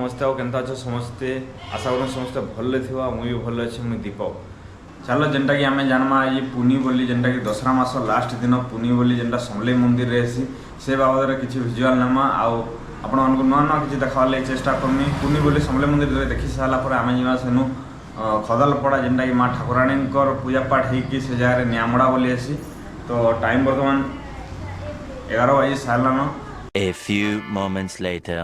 समस्ते और केनता अच्छे समस्ते आशा करूँ समस्ते भले थिबा मुई भी भले अच्छे मुई दीपक चलो जेनटा कि आम जानमा आज पुनी बोली जेनटा कि दशहरा मास लास्ट दिन पुनी बोली जेनटा समलेई मंदिर रेसी से बाबद किसी विजुआल नामा आउ आपण मानक नुआ नुआ किसी देखा चेष्टा करमी पुनी बोली समलेई मंदिर देखी सारापर आम जा सेनु खदाल पड़ा जेनटा कि माँ ठाकुराणी पूजा पाठ होगी से जगह न्यामड़ा बोली आसी तो टाइम बर्तमान 11 बजे सारान। A few moments later.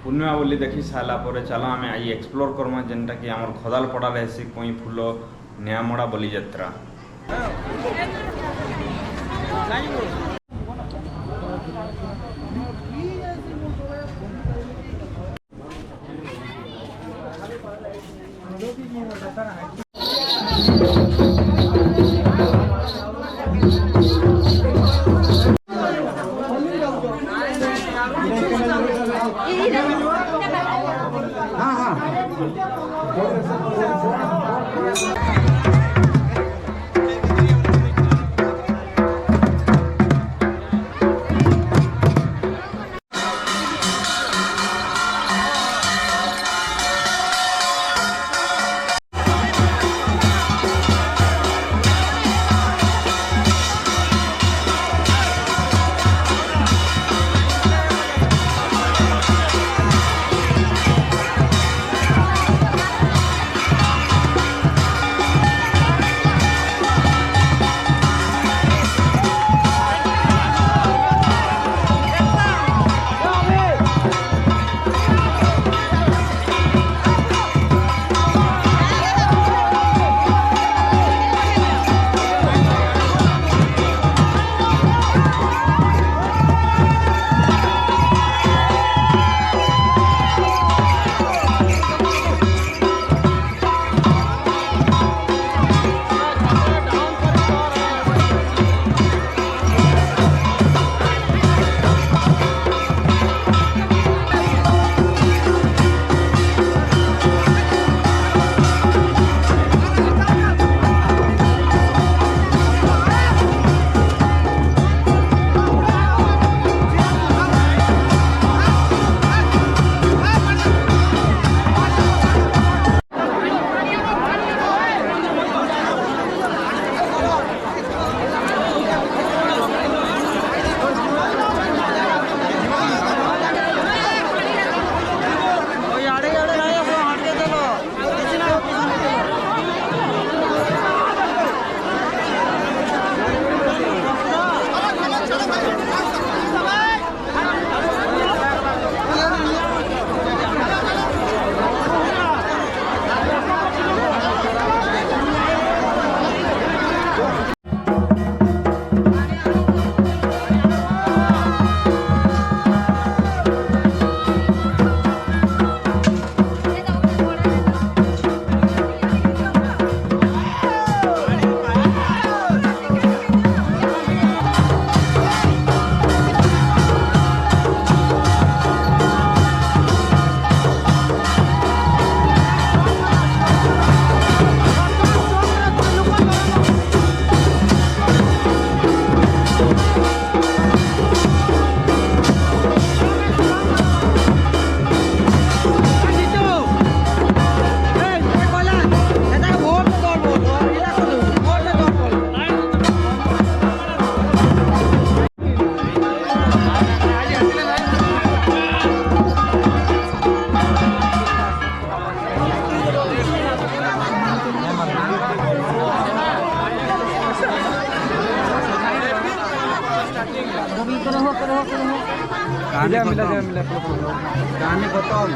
Purnima बोली देखी सारा पर चलो आम आज एक्सप्लोर करमा जेनटा कि आम खदाल पड़ा रही कोई फूल न्यामड़ा बोली यात्रा कहानी खत्म।